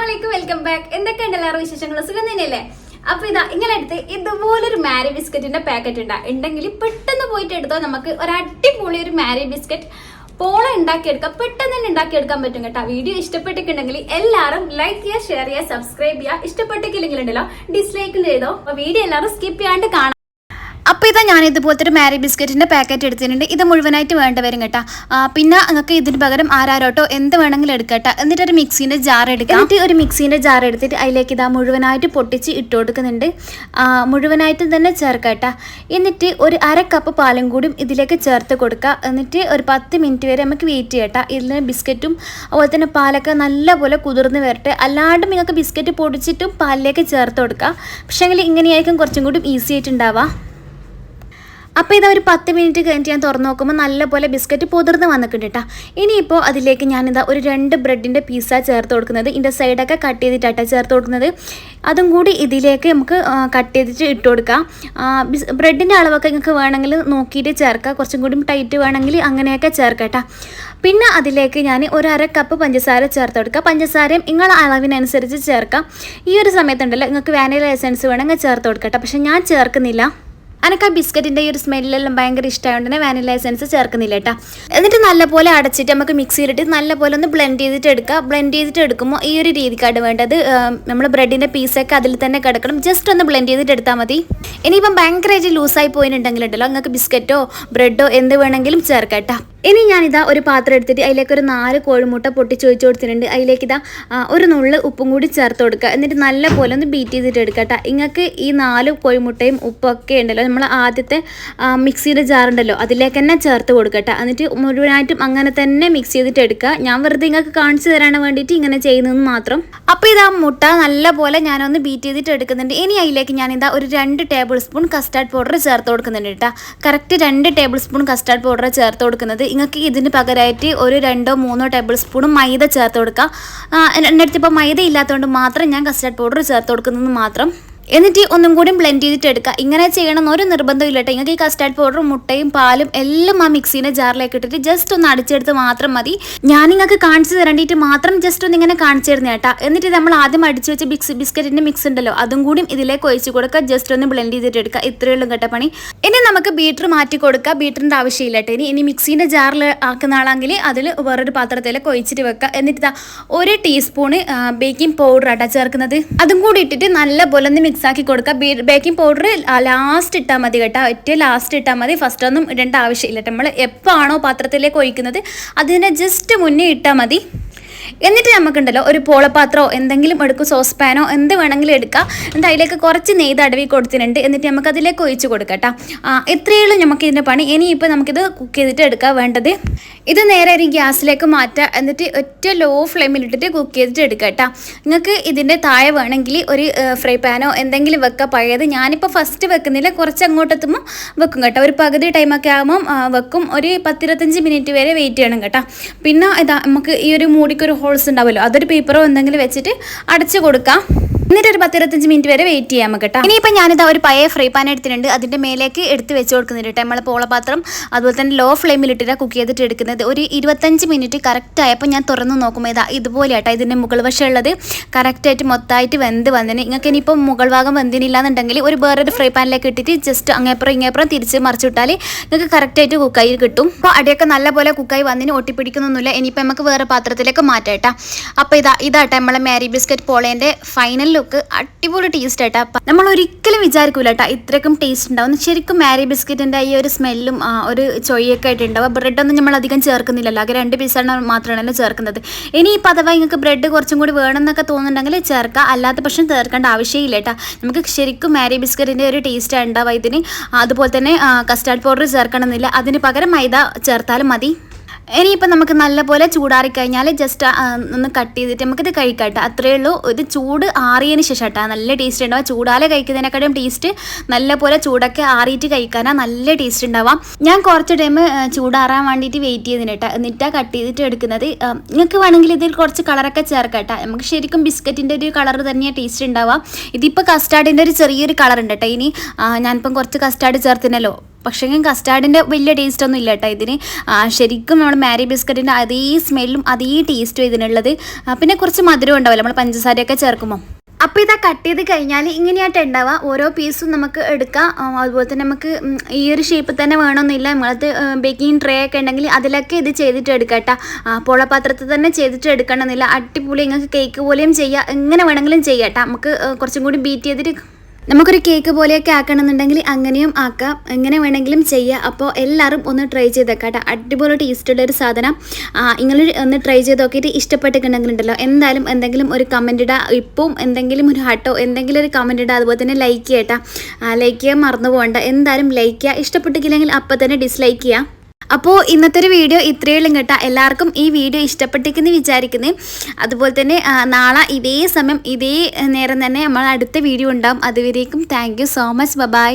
അസ്സലാമലൈക്കും, welcome back. എന്തൊക്കെയുണ്ട് എല്ലാവരും വിശേഷങ്ങൾ? സുഖം തന്നെയല്ലേ? അപ്പൊ ഇങ്ങളടുത്ത് ഇതുപോലൊരു മാരി ബിസ്ക്കറ്റിന്റെ പാക്കറ്റ് ഉണ്ടെങ്കിൽ പെട്ടെന്ന് പോയിട്ട് എടുത്തോ. നമുക്ക് ഒരു അടിപൊളി ഒരു മാരി ബിസ്ക്കറ്റ് പോള ഉണ്ടാക്കിയെടുക്കാം, പെട്ടെന്ന് തന്നെ ഉണ്ടാക്കിയെടുക്കാൻ പറ്റും കേട്ടോ. വീഡിയോ ഇഷ്ടപ്പെട്ടിട്ടുണ്ടെങ്കിൽ എല്ലാവരും ലൈക്ക് ചെയ്യുക, ഷെയർ ചെയ്യുക, സബ്സ്ക്രൈബ് ചെയ്യുക. ഇഷ്ടപ്പെട്ടിട്ടില്ലെങ്കിൽ ഉണ്ടല്ലോ ഡിസ്ലൈക്കും ചെയ്തോ. അപ്പൊ വീഡിയോ എല്ലാവരും സ്കിപ്പ് ചെയ്യാണ്ട് കാണാം. അപ്പോൾ ഇതാ ഞാൻ ഇതുപോലത്തെ ഒരു മാരി ബിസ്ക്കറ്റിൻ്റെ പാക്കറ്റ് എടുത്തിട്ടുണ്ട്. ഇത് മുഴുവനായിട്ട് വേണ്ട വരും കേട്ടോ. പിന്നെ നിങ്ങൾക്ക് ഇതിന് പകരം ആരാരോട്ടോ എന്ത് വേണമെങ്കിലും എടുക്കട്ടെ. എന്നിട്ട് ഒരു മിക്സീൻ്റെ ജാർ എടുക്കാം. എന്നിട്ട് ഒരു മിക്സീൻ്റെ ജാർ എടുത്തിട്ട് അതിലേക്ക് ഇതാ മുഴുവനായിട്ട് പൊട്ടിച്ച് ഇട്ട് കൊടുക്കുന്നുണ്ട്. മുഴുവനായിട്ട് തന്നെ ചേർക്കട്ടെ. എന്നിട്ട് ഒരു അര കപ്പ് പാലും കൂടി ഇതിലേക്ക് ചേർത്ത് കൊടുക്കുക. എന്നിട്ട് ഒരു 10 മിനിറ്റ് വരെ നമുക്ക് വെയിറ്റ് ചെയ്യട്ടെ. ഇതിൽ ബിസ്ക്കറ്റും അതുപോലെ തന്നെ പാലൊക്കെ നല്ലപോലെ കുതിർന്ന് വരട്ടെ. അല്ലാണ്ടും നിങ്ങൾക്ക് ബിസ്ക്കറ്റ് പൊടിച്ചിട്ടും പാലിലേക്ക് ചേർത്ത് കൊടുക്കുക. പക്ഷേങ്കിൽ ഇങ്ങനെയായിരിക്കും കുറച്ചും കൂടി ഈസി ആയിട്ടുണ്ടാവുക. അപ്പോൾ ഇതാ ഒരു 10 മിനിറ്റ് കഴിഞ്ഞിട്ട് ഞാൻ തുറന്ന് നോക്കുമ്പോൾ നല്ലപോലെ ബിസ്ക്കറ്റ് പൊതിർന്ന് വന്നിട്ടുണ്ട് കേട്ടോ. ഇനിയിപ്പോൾ അതിലേക്ക് ഞാനിതാ ഒരു 2 ബ്രെഡിൻ്റെ പീസാണ് ചേർത്ത് കൊടുക്കുന്നത്. ഇതിൻ്റെ സൈഡൊക്കെ കട്ട് ചെയ്തിട്ടാണ് ചേർത്ത് കൊടുക്കുന്നത്. അതും കൂടി ഇതിലേക്ക് നമുക്ക് കട്ട് ചെയ്തിട്ട് ഇട്ട് കൊടുക്കാം. ബ്രെഡിൻ്റെ അളവൊക്കെ നിങ്ങൾക്ക് വേണമെങ്കിൽ നോക്കിയിട്ട് ചേർക്കാം. കുറച്ചും കൂടി ടൈറ്റ് വേണമെങ്കിൽ അങ്ങനെയൊക്കെ ചേർക്കാം കേട്ടോ. പിന്നെ അതിലേക്ക് ഞാൻ ഒരു അര കപ്പ് പഞ്ചസാര ചേർത്ത് കൊടുക്കുക. പഞ്ചസാരയും നിങ്ങളുടെ അളവിനനുസരിച്ച് ചേർക്കാം. ഈ ഒരു സമയത്തുണ്ടല്ലോ നിങ്ങൾക്ക് വാനില എസൻസ് വേണമെങ്കിൽ ചേർത്ത് കൊടുക്കട്ടെ. പക്ഷേ ഞാൻ ചേർക്കുന്നില്ല. എനിക്ക് ആ ബിസ്ക്കറ്റിൻ്റെ ഈ ഒരു സ്മെല്ലെല്ലാം ഭയങ്കര ഇഷ്ടമായതുകൊണ്ട് തന്നെ വാനില എസൻസ് ചേർക്കുന്നില്ല കേട്ടോ. എന്നിട്ട് നല്ലപോലെ അടച്ചിട്ട് നമുക്ക് മിക്സിയിലിട്ട് നല്ലപോലെ ഒന്ന് ബ്ലെൻഡ് ചെയ്തിട്ട് എടുക്കുക. ബ്ലെൻഡ് ചെയ്തിട്ട് എടുക്കുമ്പോൾ ഈ ഒരു രീതിക്കാണ് വേണ്ടത്. നമ്മൾ ബ്രെഡിൻ്റെ പീസൊക്കെ അതിൽ തന്നെ കിടക്കണം. ജസ്റ്റ് ഒന്ന് ബ്ലെൻഡ് ചെയ്തിട്ട് എടുത്താൽ മതി. ഇനിയിപ്പം ഭയങ്കരമായിട്ട് ലൂസായി പോയിട്ടുണ്ടെങ്കിലുണ്ടല്ലോ നിങ്ങൾക്ക് ബിസ്ക്കറ്റോ ബ്രെഡോ എന്ത് വേണമെങ്കിലും ചേർക്കാം കേട്ടോ. ഇനി ഞാനിതാ ഒരു പാത്രം എടുത്തിട്ട് അതിലേക്ക് ഒരു 4 കോഴിമുട്ട പൊട്ടിച്ചൊഴിച്ച് കൊടുത്തിട്ടുണ്ട്. അതിലേക്ക് ഇതാ ഒരു നുള്ള് ഉപ്പും കൂടി ചേർത്ത് കൊടുക്കുക. എന്നിട്ട് നല്ല പോലെ ഒന്ന് ബീറ്റ് ചെയ്തിട്ട് എടുക്കുക കേട്ടോ. നിങ്ങൾക്ക് ഈ 4 കോഴിമുട്ടയും ഉപ്പൊക്കെ ഉണ്ടല്ലോ നമ്മൾ ആദ്യത്തെ മിക്സിയുടെ ജാറുണ്ടല്ലോ അതിലേക്ക് തന്നെ ചേർത്ത് കൊടുക്കട്ടെ. എന്നിട്ട് മുഴുവനായിട്ടും അങ്ങനെ തന്നെ മിക്സ് ചെയ്തിട്ട് എടുക്കുക. ഞാൻ വെറുതെ നിങ്ങൾക്ക് കാണിച്ചു തരാൻ വേണ്ടിയിട്ട് ഇങ്ങനെ ചെയ്യുന്നതെന്ന് മാത്രം. അപ്പോൾ ഇതാ മുട്ട നല്ല പോലെ ഞാനൊന്ന് ബീറ്റ് ചെയ്തിട്ട് എടുക്കുന്നുണ്ട്. ഇനി അതിലേക്ക് ഞാനിതാ ഒരു 2 ടേബിൾ സ്പൂൺ കസ്റ്റാർഡ് പൗഡർ ചേർത്ത് കൊടുക്കുന്നുണ്ട് കേട്ടോ. Correct 2 table spoon custard powder ചേർത്ത് കൊടുക്കുന്നത്. നിങ്ങൾക്ക് ഇതിന് പകരമായിട്ട് ഒരു 2-3 ടേബിൾ സ്പൂണും മൈദ ചേർത്ത് കൊടുക്കുക. എൻ്റെ അടുത്തിപ്പോൾ മൈദ ഇല്ലാത്തതുകൊണ്ട് മാത്രം ഞാൻ കസ്റ്റാർഡ് പൗഡർ ചേർത്ത് കൊടുക്കുന്നത് മാത്രം. എന്നിട്ട് ഒന്നും കൂടി ബ്ലെൻഡ് ചെയ്തിട്ട് എടുക്കുക. ഇങ്ങനെ ചെയ്യണമെന്ന് ഒരു നിർബന്ധമില്ല കേട്ടോ. നിങ്ങൾക്ക് ഈ കസ്റ്റാർഡ് പൗഡറും മുട്ടയും പാലും എല്ലാം ആ മിക്സീൻ്റെ ജാറിലേക്ക് ഇട്ടിട്ട് ജസ്റ്റ് ഒന്ന് അടിച്ചെടുത്ത് മാത്രം മതി. ഞാൻ നിങ്ങൾക്ക് കാണിച്ചു തരേണ്ടിയിട്ട് മാത്രം ജസ്റ്റ് ഒന്ന് ഇങ്ങനെ കാണിച്ചു തരുന്ന കേട്ടോ. എന്നിട്ട് നമ്മൾ ആദ്യം അടിച്ചു വെച്ച ബിസ്ക്കറ്റിൻ്റെ മിക്സ് ഉണ്ടല്ലോ അതും കൂടി ഇതിലേക്ക് ഒഴിച്ച് കൊടുക്കുക. ജസ്റ്റ് ഒന്ന് ബ്ലെൻഡ് ചെയ്തിട്ട് എടുക്കുക. ഇത്രയുള്ളൂ കേട്ടോ പണി. ഇനി നമുക്ക് ബീറ്റർ മാറ്റി കൊടുക്കുക. ബീറ്ററിൻ്റെ ആവശ്യമില്ല കേട്ടോ. ഇനി മിക്സീൻ്റെ ജാറിൽ ആക്കുന്ന ആളാണെങ്കിൽ അതിൽ വേറൊരു പാത്രത്തിലേക്ക് ഒഴിച്ചിട്ട് വെക്കുക. എന്നിട്ട് 1 ടീസ്പൂണ് ബേക്കിംഗ് പൗഡർ ആട്ടോ ചേർക്കുന്നത്. അതും കൂടി ഇട്ടിട്ട് നല്ല പോലെ ഒന്ന് ആക്കി കൊടുക്കുക. ബേക്കിംഗ് പൗഡർ ലാസ്റ്റ് ഇട്ടാൽ മതി കേട്ടോ. ഏറ്റവും ലാസ്റ്റ് ഇട്ടാൽ മതി. ഫസ്റ്റ് ഒന്നും ഇടേണ്ട ആവശ്യമില്ല. നമ്മൾ എപ്പോഴാണോ പാത്രത്തിലേക്ക് ഒഴിക്കുന്നത് അതിനെ ജസ്റ്റ് മുന്നേ ഇട്ടാൽ മതി. എന്നിട്ട് നമുക്കുണ്ടല്ലോ ഒരു പോളപ്പാത്രമോ എന്തെങ്കിലും എടുക്കും, സോസ് പാനോ എന്ത് വേണമെങ്കിലും എടുക്കുക. എന്നിട്ട് അതിലേക്ക് കുറച്ച് നെയ്യ് തടവി കൊടുത്തിട്ടുണ്ട്. എന്നിട്ട് നമുക്ക് അതിലേക്ക് ഒഴിച്ച് കൊടുക്കട്ടോ. ഇത്രയുള്ളൂ നമുക്ക് ഇതിൻ്റെ പണി. ഇനിയിപ്പോൾ നമുക്കിത് കുക്ക് ചെയ്തിട്ട് എടുക്കാൻ വേണ്ടത്. ഇത് നേരെ ഒരു ഗ്യാസിലേക്ക് മാറ്റുക. എന്നിട്ട് ഒറ്റ ലോ ഫ്ലെയിമിലിട്ടിട്ട് കുക്ക് ചെയ്തിട്ട് എടുക്കുക കേട്ടോ. നിങ്ങൾക്ക് ഇതിൻ്റെ താഴെ വേണമെങ്കിൽ ഒരു ഫ്രൈ പാനോ എന്തെങ്കിലും വെക്കുക പഴയത്. ഞാനിപ്പോൾ ഫസ്റ്റ് വെക്കുന്നില്ല, കുറച്ച് അങ്ങോട്ടെത്തുമ്പോൾ വെക്കും കേട്ടോ. ഒരു പകുതി ടൈമൊക്കെ ആകുമ്പം വെക്കും. ഒരു 10-25 മിനിറ്റ് വരെ വെയിറ്റ് ചെയ്യണം കേട്ടോ. പിന്നെ ഇതാ നമുക്ക് ഈ ഒരു മൂടിക്കൊരു ഹോൾസ് ഉണ്ടാവുമല്ലോ അതൊരു പേപ്പറോ എന്തെങ്കിലും വെച്ചിട്ട് അടച്ചു കൊടുക്കാം. എന്നിട്ട് ഒരു 10-25 മിനിറ്റ് വരെ വെയിറ്റ് ചെയ്യാൻ കേട്ടോ. ഇനിയിപ്പോൾ ഞാനിതാ ഒരു പഴയ ഫ്രൈ പാൻ എടുത്തിട്ടുണ്ട്. അതിൻ്റെ മേലേക്ക് എടുത്ത് വെച്ച് കൊടുക്കുന്നുണ്ട് കേട്ടോ. നമ്മളെ പോളപാത്രം അതുപോലെ തന്നെ ലോ ഫ്ലെയിമിലിട്ടിട്ട് കുക്ക് ചെയ്തിട്ട് എടുക്കുന്നത്. ഒരു 25 മിനിറ്റ് കറക്റ്റ് ആയപ്പോൾ ഞാൻ തുറന്ന് നോക്കുമ്പോൾ ഇതാ ഇതുപോലെ കേട്ടോ. ഇതിൻ്റെ മുകൾ വശം ഉള്ളത് കറക്റ്റായിട്ട് മൊത്തമായിട്ട് വെന്ത് വന്നതിന്. നിങ്ങൾക്ക് ഇനിയിപ്പോൾ മുകൾ ഭാഗം വെന്തിനില്ലാന്നുണ്ടെങ്കിൽ ഒരു വേറൊരു ഫ്രൈ പാനിലേക്ക് ഇട്ടിട്ട് ജസ്റ്റ് അങ്ങേപ്പുറം ഇങ്ങേപ്പുറം തിരിച്ച് മറിച്ചിട്ടാൽ നിങ്ങൾക്ക് കറക്റ്റായിട്ട് കുക്കായി കിട്ടും. അപ്പോൾ അടിയൊക്കെ നല്ലപോലെ കുക്കായി വന്നതിന് ഒട്ടിപ്പിടിക്കുന്നൊന്നുമില്ല. ഇനിയിപ്പോൾ നമുക്ക് വേറെ പാത്രത്തിലേക്ക് മാറ്റാം കേട്ടോ. അപ്പോൾ ഇതാട്ടെ നമ്മളെ മാരി ബിസ്ക്കറ്റ് പോളേൻ്റെ ഫൈനൽ ലുക്ക്. അടിപൊളി ടേസ്റ്റ് ആയിട്ടാ. നമ്മൾ ഒരിക്കലും വിചാരിക്കൂല കേട്ടോ ഇത്രയ്ക്കും ടേസ്റ്റ് ഉണ്ടാവും. ശരിക്കും മാരി ബിസ്ക്കറ്റിൻ്റെ ഈ ഒരു സ്മെല്ലും ഒരു ചൊയ്യൊക്കെ ആയിട്ടുണ്ടാവും. ബ്രെഡൊന്നും നമ്മൾ അധികം ചേർക്കുന്നില്ലല്ലോ. ആകെ 2 പീസാണ് മാത്രമാണല്ലോ ചേർക്കുന്നത്. ഇനി ഇപ്പോൾ അഥവാ നിങ്ങൾക്ക് ബ്രെഡ് കുറച്ചും കൂടി വേണമെന്നൊക്കെ തോന്നുന്നുണ്ടെങ്കിൽ ചേർക്കുക. അല്ലാത്ത പക്ഷം ചേർക്കേണ്ട ആവശ്യമില്ല കേട്ടോ. നമുക്ക് ശരിക്കും മാരി ബിസ്ക്കറ്റിൻ്റെ ഒരു ടേസ്റ്റ് ഉണ്ടാവുക ഇതിന്. അതുപോലെ തന്നെ കസ്റ്റാർഡ് പൗഡർ ചേർക്കണമെന്നില്ല. അതിന് പകരം മൈദ ചേർത്താലും മതി. ഇനിയിപ്പോൾ നമുക്ക് നല്ലപോലെ ചൂടാറിക്കഴിഞ്ഞാൽ ജസ്റ്റ് ഒന്ന് കട്ട് ചെയ്തിട്ട് നമുക്കിത് കഴിക്കാം കേട്ടോ. അത്രയേ ഉള്ളൂ. ഇത് ചൂട് ആറിയതിന് ശേഷം കേട്ടോ നല്ല ടേസ്റ്റ് ഉണ്ടാവാം. ചൂടാലെ കഴിക്കുന്നതിനെക്കാളും ടേസ്റ്റ് നല്ലപോലെ ചൂടൊക്കെ ആറിയിട്ട് കഴിക്കാനാണ് നല്ല ടേസ്റ്റ് ഉണ്ടാവാം. ഞാൻ കുറച്ച് ടൈം ചൂടാറാൻ വേണ്ടിയിട്ട് വെയിറ്റ് ചെയ്തിന് കേട്ടോ. എന്നിട്ടാണ് കട്ട് ചെയ്തിട്ട് എടുക്കുന്നത്. നിങ്ങൾക്ക് വേണമെങ്കിൽ ഇതിൽ കുറച്ച് കളറൊക്കെ ചേർക്കാം കേട്ടോ. നമുക്ക് ശരിക്കും ബിസ്ക്കറ്റിൻ്റെ ഒരു കളർ തന്നെയാണ് ടേസ്റ്റ് ഉണ്ടാവാം. ഇതിപ്പോൾ കസ്റ്റാർഡിൻ്റെ ഒരു ചെറിയൊരു കളർ ഉണ്ട് കേട്ടോ. ഇനി ഞാനിപ്പം കുറച്ച് കസ്റ്റാർഡ് ചേർത്തിനല്ലോ പക്ഷേ കസ്റ്റാർഡിൻ്റെ വലിയ ടേസ്റ്റ് ഒന്നും ഇല്ല കേട്ടോ ഇതിന്. ശരിക്കും നമ്മൾ മാരി ബിസ്ക്കറ്റിൻ്റെ അതേ സ്മെല്ലും അതേ ടേസ്റ്റും ഇതിനുള്ളത്. പിന്നെ കുറച്ച് മധുരം ഉണ്ടാവില്ല നമ്മൾ പഞ്ചസാരയൊക്കെ ചേർക്കുമ്പോൾ. അപ്പോൾ ഇതാ കട്ട് ചെയ്ത് കഴിഞ്ഞാൽ ഇങ്ങനെയായിട്ട് ഉണ്ടാവുക. ഓരോ പീസും നമുക്ക് എടുക്കാം. അതുപോലെ തന്നെ നമുക്ക് ഈ ഒരു ഷേപ്പിൽ തന്നെ വേണമെന്നില്ല. നമ്മളത് ബേക്കിംഗ് ട്രേ ഒക്കെ ഉണ്ടെങ്കിൽ അതിലൊക്കെ ഇത് ചെയ്തിട്ട് എടുക്കാം കേട്ടോ. പോളപാത്രത്തിൽ തന്നെ ചെയ്തിട്ട് എടുക്കണമെന്നില്ല. അടിപൊളി നിങ്ങൾക്ക് കേക്ക് പോലെയും ചെയ്യാം, എങ്ങനെ വേണമെങ്കിലും ചെയ്യാം കേട്ടോ. നമുക്ക് കുറച്ചും കൂടി ബീറ്റ് ചെയ്തിട്ട് നമുക്കൊരു കേക്ക് പോലെയൊക്കെ ആക്കണമെന്നുണ്ടെങ്കിൽ അങ്ങനെയും ആക്കാം, എങ്ങനെ വേണമെങ്കിലും ചെയ്യാം. അപ്പോൾ എല്ലാവരും ഒന്ന് ട്രൈ ചെയ്തേക്കാം കേട്ടോ. അടിപൊളി ടേസ്റ്റുള്ളൊരു സാധനം. നിങ്ങൾ ഒന്ന് ട്രൈ ചെയ്ത് നോക്കിയിട്ട് ഇഷ്ടപ്പെട്ടിട്ടുണ്ടെങ്കിലുണ്ടല്ലോ എന്തായാലും എന്തെങ്കിലും ഒരു കമൻറ്റ് ഇടുക. ഇപ്പം എന്തെങ്കിലും ഒരു ഹാട്ടോ എന്തെങ്കിലും ഒരു കമൻറ്റ് ഇടുക. അതുപോലെ തന്നെ ലൈക്ക് ചെയ്യട്ടോ. ലൈക്ക് ചെയ്യാൻ മറന്നു പോകണ്ട. എന്തായാലും ലൈക്ക് ചെയ്യുക. ഇഷ്ടപ്പെട്ടിട്ടില്ലെങ്കിൽ അപ്പോൾ തന്നെ ഡിസ്ലൈക്ക് ചെയ്യുക. അപ്പോൾ ഇന്നത്തെ ഒരു വീഡിയോ ഇത്രയുള്ളൂ കേട്ടോ. എല്ലാവർക്കും ഈ വീഡിയോ ഇഷ്ടപ്പെട്ടിരിക്കുന്നു വിചാരിക്കുന്നത്. അതുപോലെ തന്നെ നാളെ ഇതേ സമയം ഇതേ നേരം തന്നെ നമ്മൾ അടുത്ത വീഡിയോ ഉണ്ടാവും. അതുവരേക്കും thank you so much. By.